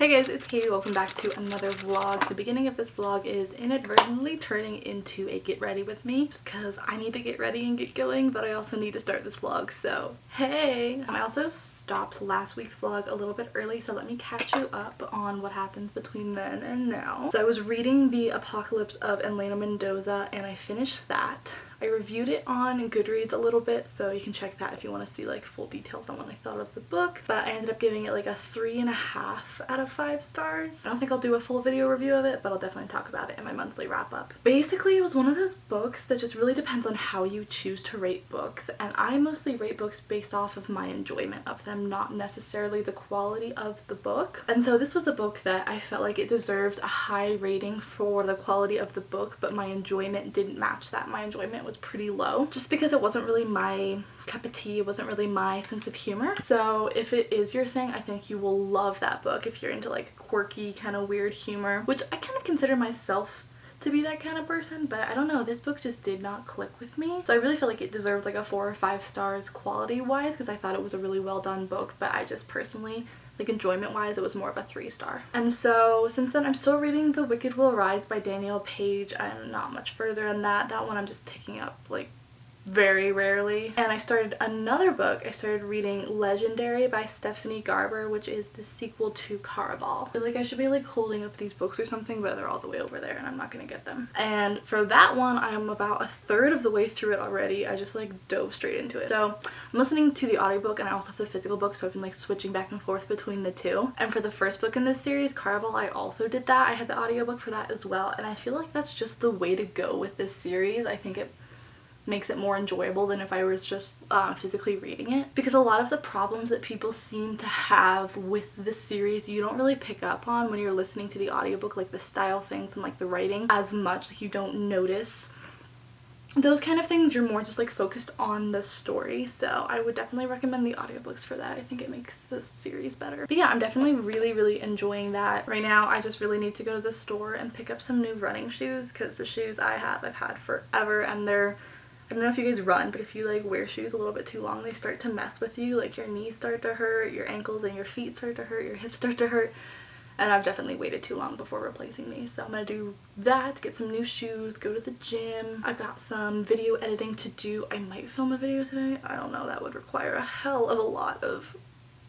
Hey guys, it's Katie. Welcome back to another vlog. The beginning of this vlog is inadvertently turning into a get ready with me just because I need to get ready and get going, but I also need to start this vlog, so hey! I also stopped last week's vlog a little bit early, so let me catch you up on what happened between then and now. So I was reading The Apocalypse of Elena Mendoza and I finished that. I reviewed it on Goodreads a little bit, so you can check that if you want to see like full details on what I thought of the book. But I ended up giving it like a 3.5 out of 5 stars. I don't think I'll do a full video review of it, but I'll definitely talk about it in my monthly wrap up. Basically, it was one of those books that just really depends on how you choose to rate books, and I mostly rate books based off of my enjoyment of them, not necessarily the quality of the book. And so this was a book that I felt like it deserved a high rating for the quality of the book, but my enjoyment didn't match that. My enjoyment was pretty low just because it wasn't really my cup of tea. It wasn't really my sense of humor. So if it is your thing, I think you will love that book if you're into like quirky kind of weird humor, which I kind of consider myself to be that kind of person, but I don't know, this book just did not click with me. So I really feel like it deserved like a 4 or 5 stars quality wise because I thought it was a really well done book, but I just personally, like enjoyment wise, it was more of a 3-star. And so since then I'm still reading The Wicked Will Rise by Danielle Page. I'm not much further in that. That one I'm just picking up like very rarely. And I started another book. I started reading Legendary by Stephanie Garber, which is the sequel to Caraval. I feel like I should be like holding up these books or something, but they're all the way over there and I'm not gonna get them. And for that one, I'm about 1/3 of the way through it already. I just like dove straight into it. So I'm listening to the audiobook and I also have the physical book, so I've been like switching back and forth between the two. And for the first book in this series, Caraval, I also did that. I had the audiobook for that as well, and I feel like that's just the way to go with this series. I think it makes it more enjoyable than if I was just physically reading it, because a lot of the problems that people seem to have with this series you don't really pick up on when you're listening to the audiobook, like the style things and like the writing as much. Like you don't notice those kind of things. You're more just like focused on the story. So I would definitely recommend the audiobooks for that. I think it makes this series better. But yeah, I'm definitely really enjoying that. Right now I just really need to go to the store and pick up some new running shoes, because the shoes I've had forever, and I don't know if you guys run, but if you like wear shoes a little bit too long, they start to mess with you. Like your knees start to hurt, your ankles and your feet start to hurt, your hips start to hurt. And I've definitely waited too long before replacing these. So I'm gonna do that, get some new shoes, go to the gym. I've got some video editing to do. I might film a video today. I don't know, that would require a hell of a lot of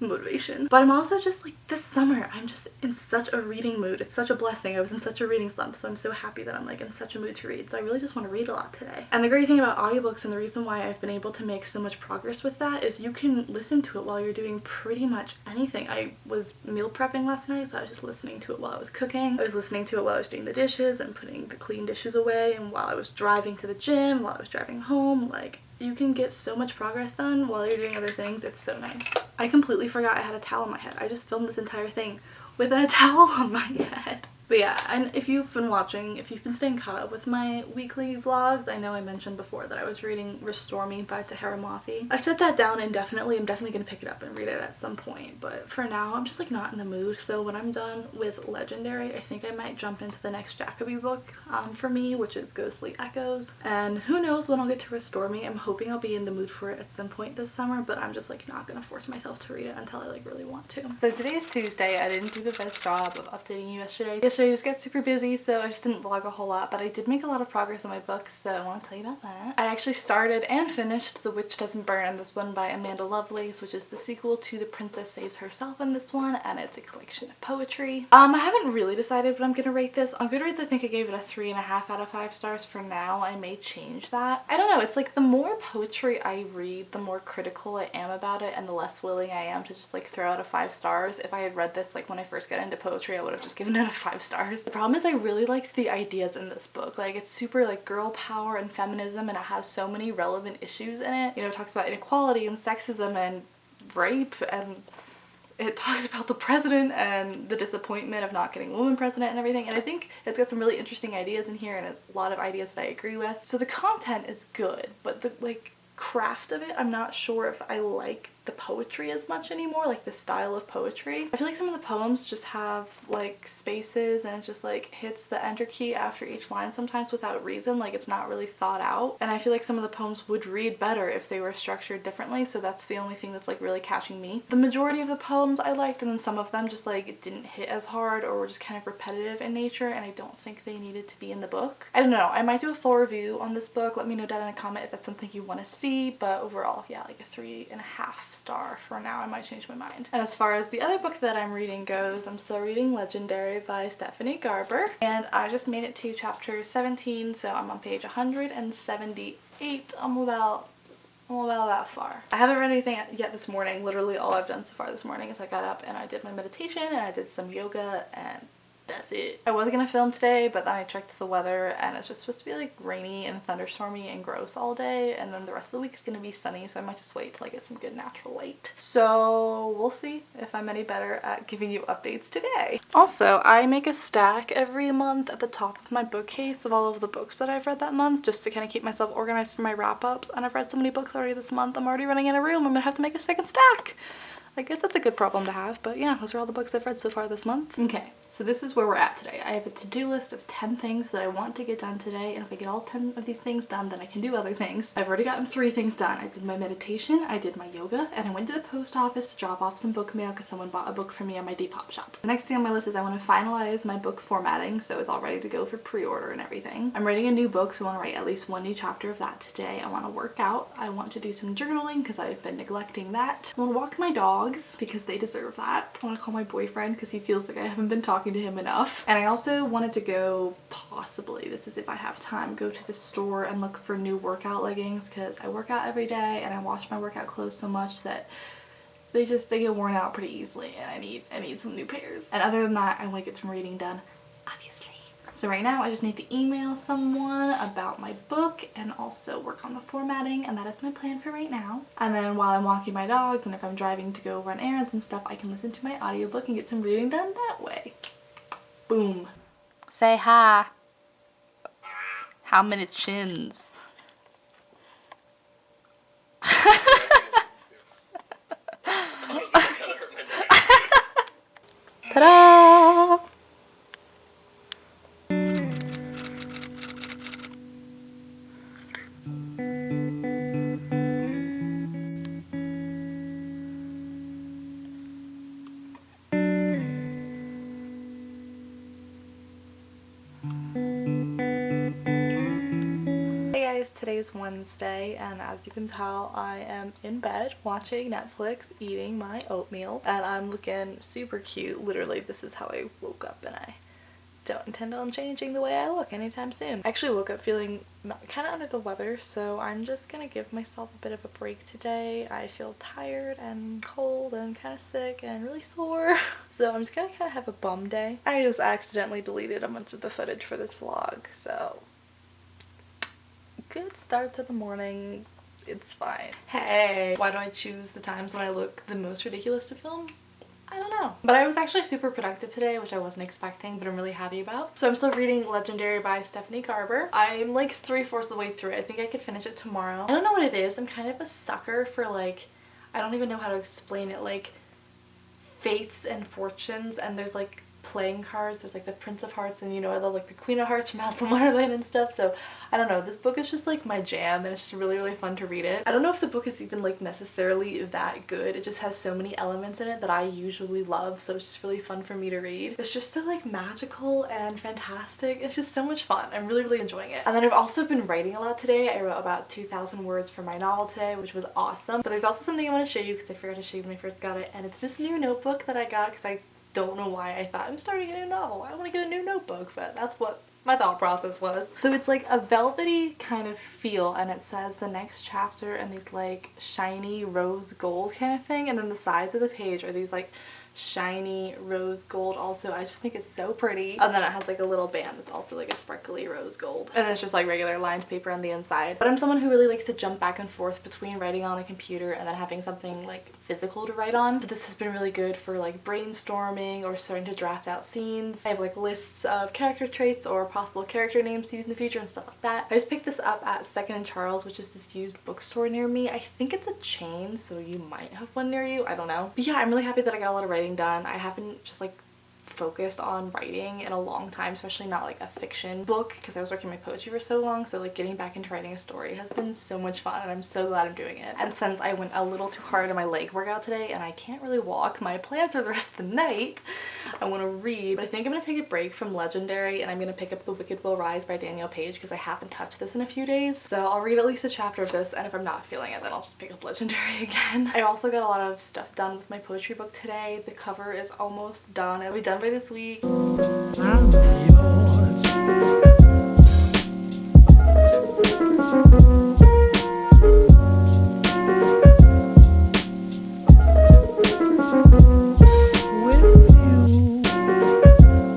motivation. But I'm also just like, this summer I'm just in such a reading mood. It's such a blessing. I was in such a reading slump, so I'm so happy that I'm like in such a mood to read. So I really just want to read a lot today. And the great thing about audiobooks, and the reason why I've been able to make so much progress with that, is you can listen to it while you're doing pretty much anything. I was meal prepping last night, so I was just listening to it while I was cooking. I was listening to it while I was doing the dishes and putting the clean dishes away, and while I was driving to the gym, while I was driving home. Like, you can get so much progress done while you're doing other things. It's so nice. I completely forgot I had a towel on my head. I just filmed this entire thing with a towel on my head. But yeah, and if you've been watching, if you've been staying caught up with my weekly vlogs, I know I mentioned before that I was reading Restore Me by Tahara Mafi. I've set that down indefinitely. I'm definitely going to pick it up and read it at some point, but for now I'm just like not in the mood. So when I'm done with Legendary, I think I might jump into the next Jacoby book for me, which is Ghostly Echoes. And who knows when I'll get to Restore Me. I'm hoping I'll be in the mood for it at some point this summer, but I'm just like not going to force myself to read it until I like really want to. So today is Tuesday. I didn't do the best job of updating you yesterday. Yesterday just got super busy, so I just didn't vlog a whole lot, but I did make a lot of progress on my books, so I want to tell you about that. I actually started and finished The Witch Doesn't Burn, this one by Amanda Lovelace, which is the sequel to The Princess Saves Herself in this one, and it's a collection of poetry. I haven't really decided what I'm gonna rate this. On Goodreads I think I gave it a 3.5 out of 5 stars for now. I may change that. I don't know, it's like the more poetry I read, the more critical I am about it, and the less willing I am to just like throw out a 5 stars. If I had read this like when I first got into poetry, I would have just given it a 5 stars. The problem is I really liked the ideas in this book. Like, it's super like girl power and feminism, and it has so many relevant issues in it. You know, it talks about inequality and sexism and rape, and it talks about the president and the disappointment of not getting a woman president and everything. And I think it's got some really interesting ideas in here, and a lot of ideas that I agree with. So the content is good, but the like craft of it, I'm not sure if I like the poetry as much anymore, like the style of poetry. I feel like some of the poems just have like spaces and it just like hits the enter key after each line sometimes without reason, like it's not really thought out. And I feel like some of the poems would read better if they were structured differently, so that's the only thing that's like really catching me. The majority of the poems I liked, and then some of them just like didn't hit as hard or were just kind of repetitive in nature, and I don't think they needed to be in the book. I don't know, I might do a full review on this book. Let me know down in a comment if that's something you want to see, but overall, yeah, like a 3.5 star for now. I might change my mind. And as far as the other book that I'm reading goes, I'm still reading Legendary by Stephanie Garber, and I just made it to chapter 17, so I'm on page 178. I'm about that far. I haven't read anything yet this morning. Literally all I've done so far this morning is I got up and I did my meditation and I did some yoga, and that's it. I was gonna film today, but then I checked the weather and it's just supposed to be like rainy and thunderstormy and gross all day, and then the rest of the week is gonna be sunny, so I might just wait till I get some good natural light. So we'll see if I'm any better at giving you updates today. Also, I make a stack every month at the top of my bookcase of all of the books that I've read that month, just to kind of keep myself organized for my wrap-ups, and I've read so many books already this month, I'm already running out of room. I'm gonna have to make a second stack. I guess that's a good problem to have, but yeah, those are all the books I've read so far this month. Okay, so this is where we're at today. I have a to-do list of 10 things that I want to get done today, and if I get all 10 of these things done, then I can do other things. I've already gotten 3 things done. I did my meditation, I did my yoga, and I went to the post office to drop off some book mail because someone bought a book for me on my Depop shop. The next thing on my list is I want to finalize my book formatting, so it's all ready to go for pre-order and everything. I'm writing a new book, so I want to write at least 1 new chapter of that today. I want to work out. I want to do some journaling because I've been neglecting that. I want to walk my dogs because they deserve that. I want to call my boyfriend because he feels like I haven't been talking to him enough. And I also wanted to go, possibly, this is if I have time, go to the store and look for new workout leggings because I work out every day and I wash my workout clothes so much that they get worn out pretty easily, and I need some new pairs. And other than that, I want to get some reading done, obviously. So right now I just need to email someone about my book and also work on the formatting, and that is my plan for right now. And then while I'm walking my dogs and if I'm driving to go run errands and stuff, I can listen to my audiobook and get some reading done that way. Boom. Say hi. How many chins? Ta-da! Today's Wednesday, and as you can tell, I am in bed watching Netflix, eating my oatmeal, and I'm looking super cute. Literally, this is how I woke up, and I don't intend on changing the way I look anytime soon. I actually woke up feeling kind of under the weather, so I'm just gonna give myself a bit of a break today. I feel tired and cold and kind of sick and really sore, so I'm just gonna kind of have a bum day. I just accidentally deleted a bunch of the footage for this vlog, so good start to the morning. It's fine. Hey, why do I choose the times when I look the most ridiculous to film? I don't know. But I was actually super productive today, which I wasn't expecting, but I'm really happy about. So I'm still reading Legendary by Stephanie Garber. I'm like 3/4 of the way through it. I think I could finish it tomorrow. I don't know what it is. I'm kind of a sucker for like, I don't even know how to explain it, like fates and fortunes, and there's like playing cards. There's like the Prince of Hearts and, you know, I love like the Queen of Hearts from Alice in Wonderland and stuff. So I don't know, this book is just like my jam, and it's just really fun to read it. I don't know if the book is even like necessarily that good. It just has so many elements in it that I usually love, so it's just really fun for me to read. It's just so like magical and fantastic. It's just so much fun. I'm really enjoying it. And then I've also been writing a lot today. I wrote about 2,000 words for my novel today, which was awesome. But there's also something I want to show you because I forgot to show you when I first got it, and it's this new notebook that I got because I don't know why I thought I'm starting a new novel. I want to get a new notebook, but that's what my thought process was. So it's like a velvety kind of feel, and it says the next chapter in these like shiny rose gold kind of thing, and then the sides of the page are these like shiny rose gold also. I just think it's so pretty. And then it has like a little band that's also like a sparkly rose gold. And then it's just like regular lined paper on the inside. But I'm someone who really likes to jump back and forth between writing on a computer and then having something like physical to write on. So this has been really good for like brainstorming or starting to draft out scenes. I have like lists of character traits or possible character names to use in the future and stuff like that. I just picked this up at Second and Charles, which is this used bookstore near me. I think it's a chain, so you might have one near you. I don't know. But yeah, I'm really happy that I got a lot of writing done. I haven't just like focused on writing in a long time, especially not like a fiction book, because I was working my poetry for so long. So like getting back into writing a story has been so much fun, and I'm so glad I'm doing it. And since I went a little too hard on my leg workout today and I can't really walk, my plans for the rest of the night, I want to read. But I think I'm gonna take a break from Legendary and I'm gonna pick up The Wicked Will Rise by Danielle Page, because I haven't touched this in a few days. So I'll read at least a chapter of this, and if I'm not feeling it, then I'll just pick up Legendary again. I also got a lot of stuff done with my poetry book today. The cover is almost done. It'll be done by this week. I'll be yours.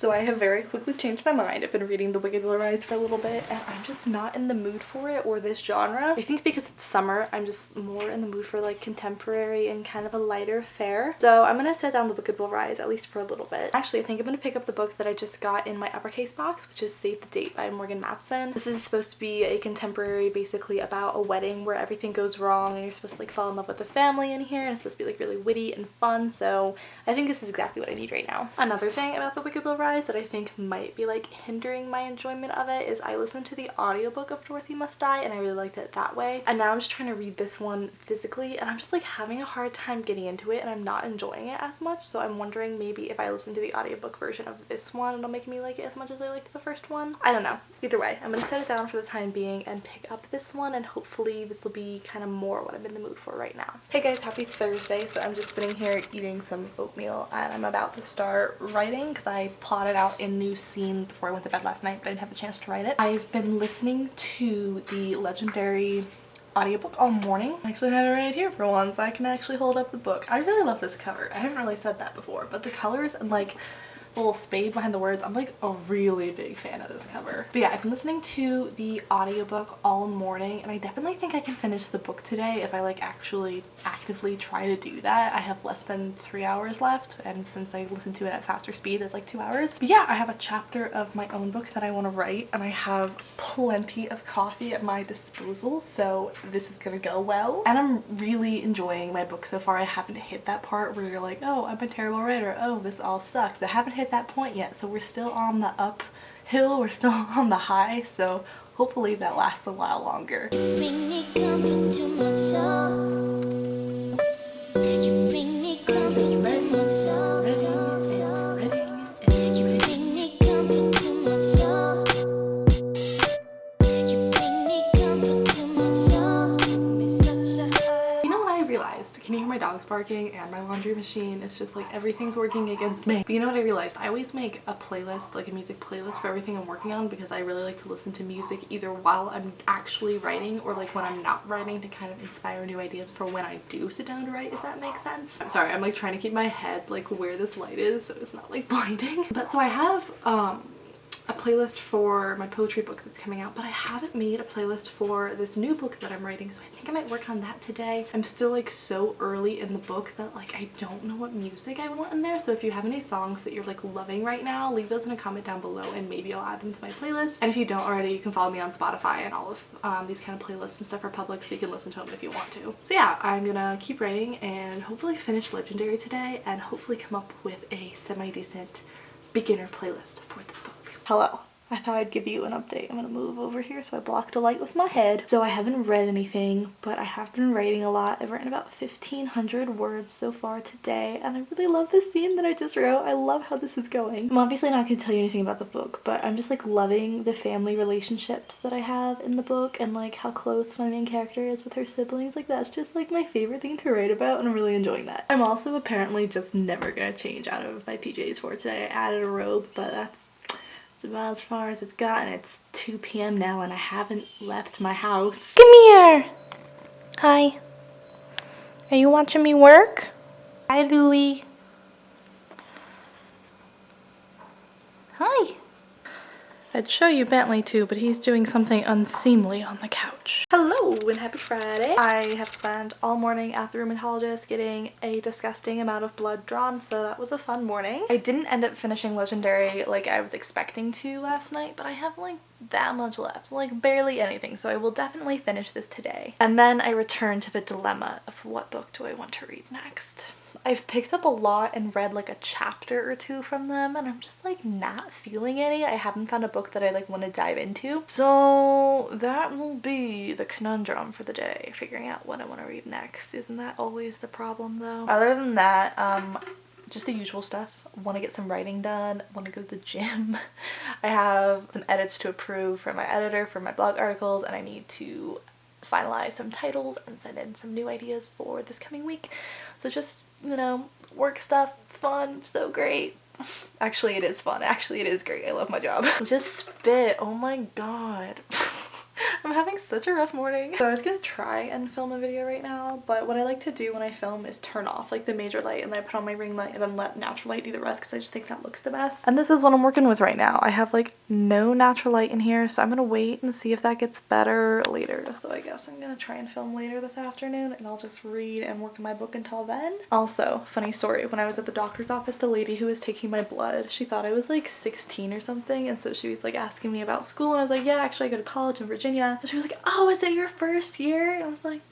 So I have very quickly changed my mind. I've been reading The Wicked Will Rise for a little bit and I'm just not in the mood for it or this genre. I think because it's summer, I'm just more in the mood for like contemporary and kind of a lighter fare. So I'm gonna set down The Wicked Will Rise at least for a little bit. Actually, I think I'm gonna pick up the book that I just got in my uppercase box, which is Save the Date by Matson. This is supposed to be a contemporary basically about a wedding where everything goes wrong and you're supposed to like fall in love with the family in here, and it's supposed to be like really witty and fun. So I think this is exactly what I need right now. Another thing about The Wicked Will Rise that I think might be like hindering my enjoyment of it is I listened to the audiobook of Dorothy Must Die and I really liked it that way, and now I'm just trying to read this one physically and I'm just like having a hard time getting into it and I'm not enjoying it as much. So I'm wondering maybe if I listen to the audiobook version of this one, it'll make me like it as much as I liked the first one. I don't know. Either way, I'm gonna set it down for the time being and pick up this one, and hopefully this will be kind of more what I'm in the mood for right now. Hey guys, happy Thursday. So I'm just sitting here eating some oatmeal and I'm about to start writing because I plotted out a new scene before I went to bed last night, but I didn't have the chance to write it. I've been listening to the Legendary audiobook all morning. I actually have it right here for once. I can actually hold up the book. I really love this cover. I haven't really said that before, but the colors and like little spade behind the words, I'm like a really big fan of this cover. But yeah, I've been listening to the audiobook all morning and I definitely think I can finish the book today if I like actually actively try to do that. I have less than 3 hours left, and since I listen to it at faster speed, it's like 2 hours. But yeah, I have a chapter of my own book that I want to write and I have plenty of coffee at my disposal, so this is gonna go well. And I'm really enjoying my book so far. I haven't hit that part where you're like, oh, I'm a terrible writer, oh, this all sucks. I haven't hit that point yet, so we're still on the uphill, we're still on the high, so hopefully that lasts a while longer. You bring me comfort to my soul. You bring me comfort to my soul. You bring me comfort to my soul. You bring me comfort to my soul. You know what I realized? Can you hear my dogs barking and my laundry machine? It's just like everything's working against me. But you know what I realized? I always make a playlist, like a music playlist for everything I'm working on, because I really like to listen to music either while I'm actually writing or like when I'm not writing, to kind of inspire new ideas for when I do sit down to write, if that makes sense. I'm sorry, I'm like trying to keep my head like where this light is so it's not like blinding. But so I have a playlist for my poetry book that's coming out, but I haven't made a playlist for this new book that I'm writing, so I think I might work on that today. I'm still like so early in the book that like I don't know what music I want in there, so if you have any songs that you're like loving right now, leave those in a comment down below and maybe I'll add them to my playlist. And if you don't already, you can follow me on Spotify, and all of these kind of playlists and stuff are public, so you can listen to them if you want to. So yeah, I'm gonna keep writing and hopefully finish Legendary today, and hopefully come up with a semi-decent beginner playlist for this book. Hello. I thought I'd give you an update. I'm gonna move over here so I block the light with my head. So I haven't read anything, but I have been writing a lot. I've written about 1,500 words so far today, and I really love this scene that I just wrote. I love how this is going. I'm obviously not gonna tell you anything about the book, but I'm just like loving the family relationships that I have in the book, and like how close my main character is with her siblings. Like that's just like my favorite thing to write about, and I'm really enjoying that. I'm also apparently just never gonna change out of my PJs for today. I added a robe, but that's about as far as it's gotten. It's 2 p.m. now and I haven't left my house. Come here! Hi. Are you watching me work? Hi, Louie. I'd show you Bentley too, but he's doing something unseemly on the couch. Hello and happy Friday. I have spent all morning at the rheumatologist getting a disgusting amount of blood drawn, so that was a fun morning. I didn't end up finishing Legendary like I was expecting to last night, but I have like that much left, like barely anything, so I will definitely finish this today. And then I return to the dilemma of what book do I want to read next. I've picked up a lot and read like a chapter or two from them, and I'm just like not feeling any. I haven't found a book that I like want to dive into. So that will be the conundrum for the day, figuring out what I want to read next. Isn't that always the problem though? Other than that, just the usual stuff. Want to get some writing done, want to go to the gym. I have some edits to approve from my editor for my blog articles, and I need to finalize some titles and send in some new ideas for this coming week. So just, you know, work stuff, fun, so great. Actually, it is fun. Actually, it is great. I love my job. Just spit. Oh my god. I'm having such a rough morning. So I was gonna try and film a video right now, but what I like to do when I film is turn off like the major light and then I put on my ring light and then let natural light do the rest because I just think that looks the best. And this is what I'm working with right now. I have like no natural light in here, so I'm gonna wait and see if that gets better later. So I guess I'm gonna try and film later this afternoon and I'll just read and work on my book until then. Also, funny story, when I was at the doctor's office, the lady who was taking my blood, she thought I was like 16 or something, and so she was like asking me about school, and I was like, yeah, actually I go to college in Virginia. And she was like, oh, is it your first year? And I was like,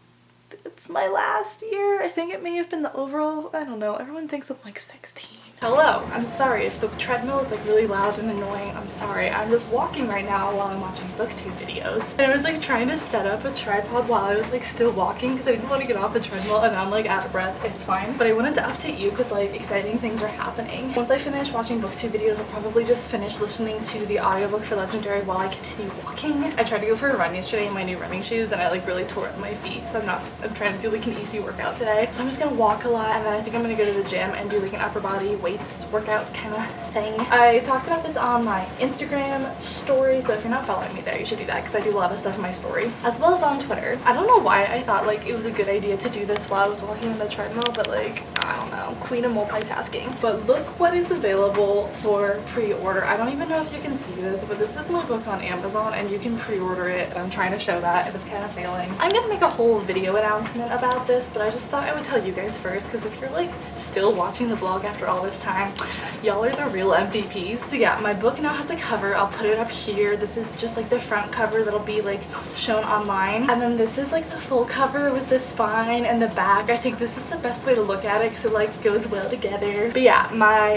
it's my last year. I think it may have been the overalls. I don't know. Everyone thinks I'm like 16. Hello. I'm sorry if the treadmill is like really loud and annoying. I'm sorry. I'm just walking right now while I'm watching BookTube videos. And I was like trying to set up a tripod while I was like still walking because I didn't want to get off the treadmill, and I'm like out of breath. It's fine. But I wanted to update you because like exciting things are happening. Once I finish watching BookTube videos, I'll probably just finish listening to the audiobook for Legendary while I continue walking. I tried to go for a run yesterday in my new running shoes and I like really tore up my feet, so I'm trying to do like an easy workout today. So I'm just gonna walk a lot, and then I think I'm gonna go to the gym and do like an upper body weights workout kind of thing. I talked about this on my Instagram story, so if you're not following me there, you should do that because I do a lot of stuff in my story, as well as on Twitter. I don't know why I thought like it was a good idea to do this while I was walking on the treadmill, but like, I don't know, queen of multitasking. But look what is available for pre-order. I don't even know if you can see this, but this is my book on Amazon and you can pre-order it, and I'm trying to show that and it's kind of failing. I'm gonna make a whole video announcement about this, but I just thought I would tell you guys first because if you're like still watching the vlog after all this time, y'all are the real MVPs. So yeah, my book now has a cover. I'll put it up here. This is just like the front cover that'll be like shown online, and then this is like the full cover with the spine and the back. I think this is the best way to look at it because it like goes well together. But yeah,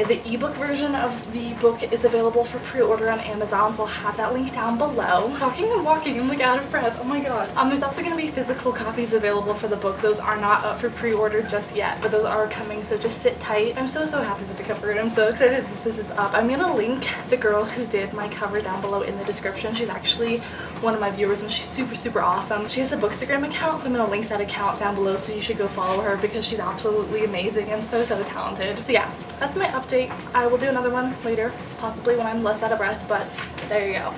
the ebook version of the book is available for pre-order on Amazon, so I'll have that link down below. Talking and walking, I'm like out of breath. Oh my god. There's also going to be physical copies available for the book. Those are not up for pre-order just yet, but those are coming, so just sit tight. I'm so happy with the cover and I'm so excited that this is up. I'm gonna link the girl who did my cover down below in the description. She's actually one of my viewers and she's super awesome. She has a Bookstagram account, so I'm gonna link that account down below, so you should go follow her because she's absolutely amazing and so talented. So yeah, that's my update. I will do another one later, possibly when I'm less out of breath, but there you go.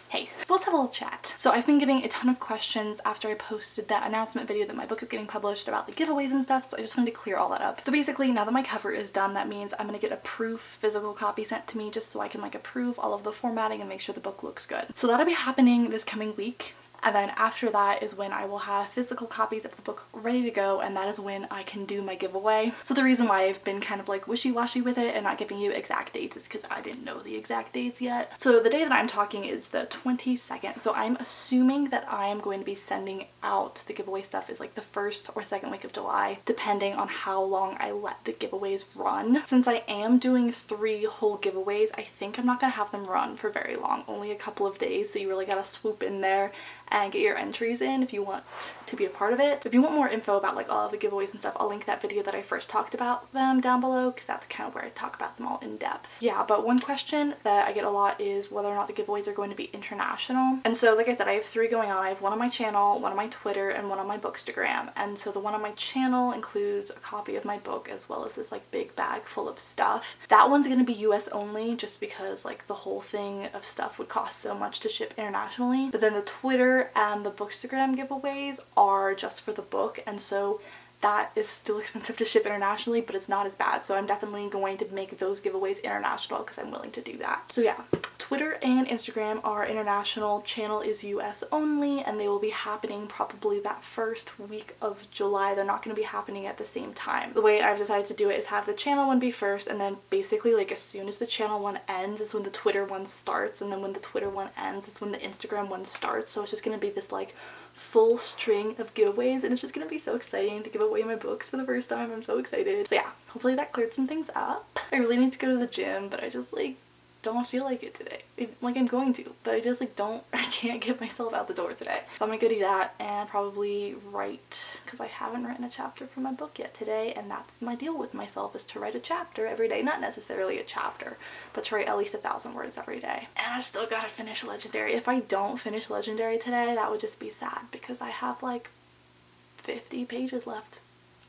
Hey, so let's have a little chat. So I've been getting a ton of questions after I posted that announcement video that my book is getting published about the giveaways and stuff, so I just wanted to clear all that up. So basically, now that my cover is done, that means I'm gonna get a proof physical copy sent to me just so I can like approve all of the formatting and make sure the book looks good. So that'll be happening this coming week. And then after that is when I will have physical copies of the book ready to go, and that is when I can do my giveaway. So the reason why I've been kind of like wishy-washy with it and not giving you exact dates is because I didn't know the exact dates yet. So the day that I'm talking is the 22nd, so I'm assuming that I am going to be sending out the giveaway stuff is like the 1st or 2nd week of July, depending on how long I let the giveaways run. Since I am doing 3 whole giveaways, I think I'm not gonna have them run for very long, only a couple of days, so you really gotta swoop in there and get your entries in if you want to be a part of it. If you want more info about like all of the giveaways and stuff, I'll link that video that I first talked about them down below because that's kind of where I talk about them all in depth. Yeah, but one question that I get a lot is whether or not the giveaways are going to be international. And so like I said, I have 3 going on. I have one on my channel, one on my Twitter, and one on my Bookstagram. And so the one on my channel includes a copy of my book as well as this like big bag full of stuff. That one's going to be US only just because like the whole thing of stuff would cost so much to ship internationally. But then the Twitter and the Bookstagram giveaways are just for the book, and so that is still expensive to ship internationally, but it's not as bad. So I'm definitely going to make those giveaways international because I'm willing to do that. So yeah, Twitter and Instagram are international, channel is US only, and they will be happening probably that first week of July. They're not going to be happening at the same time. The way I've decided to do it is have the channel one be first, and then basically like as soon as the channel one ends is when the Twitter one starts, and then when the Twitter one ends is when the Instagram one starts. So it's just going to be this like full string of giveaways, and it's just gonna be so exciting to give away my books for the first time. I'm so excited. So yeah, hopefully that cleared some things up. I really need to go to the gym, but I just like don't feel like it today. Like I'm going to, but I just like I can't get myself out the door today. So I'm gonna go do that and probably write, because I haven't written a chapter for my book yet today, and that's my deal with myself, is to write a chapter every day. Not necessarily a chapter, but to write at least 1,000 words every day. And I still gotta finish Legendary. If I don't finish Legendary today, that would just be sad, because I have like 50 pages left.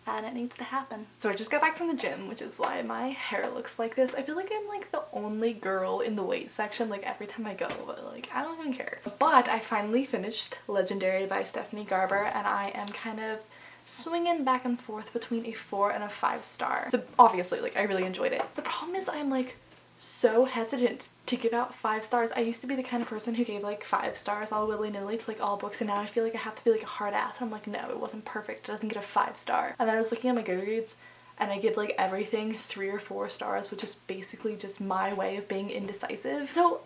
And it needs to happen. So I just got back from the gym, which is why my hair looks like this. I feel like I'm like the only girl in the weight section like every time I go, but like I don't even care. But I finally finished Legendary by Stephanie Garber, and I am kind of swinging back and forth between a 4 and a 5 star. So obviously like I really enjoyed it. The problem is I'm like so hesitant to give out 5 stars. I used to be the kind of person who gave like 5 stars all willy-nilly to like all books, and now I feel like I have to be like a hard ass. I'm like, no, it wasn't perfect, it doesn't get a 5 star. And then I was looking at my Goodreads and I give like everything 3 or 4 stars, which is basically just my way of being indecisive. So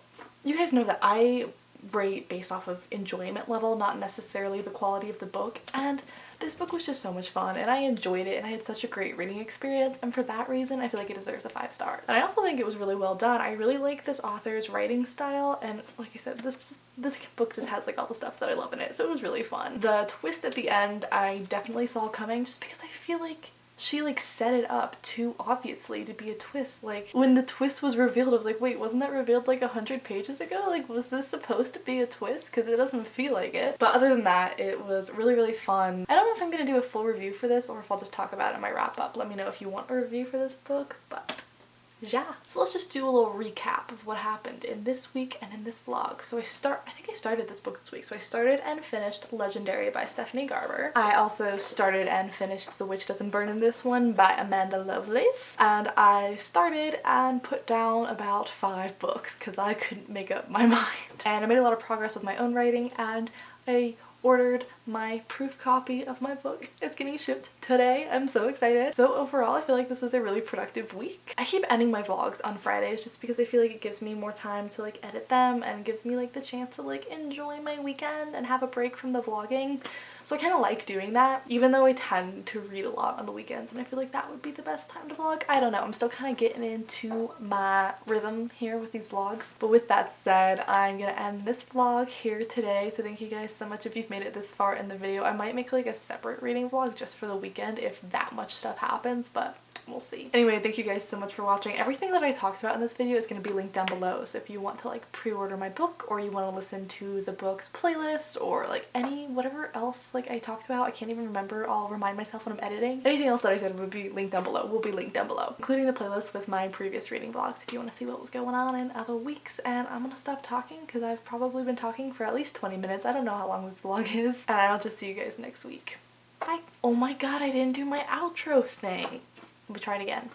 you guys know that I rate based off of enjoyment level, not necessarily the quality of the book, and this book was just so much fun and I enjoyed it and I had such a great reading experience, and for that reason I feel like it deserves a 5 stars. And I also think it was really well done. I really like this author's writing style, and like I said, this book just has like all the stuff that I love in it, so it was really fun. The twist at the end I definitely saw coming, just because I feel like she like set it up too obviously to be a twist. Like when the twist was revealed, I was like, wait, wasn't that revealed like 100 pages ago? Like was this supposed to be a twist? Because it doesn't feel like it. But other than that, it was really fun. I don't know if I'm gonna do a full review for this or if I'll just talk about it in my wrap up. Let me know if you want a review for this book, but yeah. So let's just do a little recap of what happened in this week and in this vlog. So I think I started this book this week. So I started and finished Legendary by Stephanie Garber. I also started and finished The Witch Doesn't Burn in This One by Amanda Lovelace. And I started and put down about 5 books because I couldn't make up my mind. And I made a lot of progress with my own writing, and I ordered my proof copy of my book. It's getting shipped today. I'm so excited. So overall, I feel like this was a really productive week. I keep ending my vlogs on Fridays just because I feel like it gives me more time to like edit them and gives me like the chance to like enjoy my weekend and have a break from the vlogging. So I kind of like doing that, even though I tend to read a lot on the weekends, and I feel like that would be the best time to vlog. I don't know, I'm still kind of getting into my rhythm here with these vlogs. But with that said, I'm gonna end this vlog here today. So thank you guys so much if you've made it this far in the video. I might make like a separate reading vlog just for the weekend if that much stuff happens, but we'll see. Anyway, thank you guys so much for watching. Everything that I talked about in this video is going to be linked down below, so if you want to like pre-order my book, or you want to listen to the book's playlist, or like whatever else like I talked about, I can't even remember, I'll remind myself when I'm editing. Anything else that I said would be linked down below, will be linked down below, including the playlist with my previous reading vlogs if you want to see what was going on in other weeks. And I'm gonna stop talking because I've probably been talking for at least 20 minutes. I don't know how long this vlog is, and I'll just see you guys next week. Bye. Oh my god, I didn't do my outro thing. Let me try it again.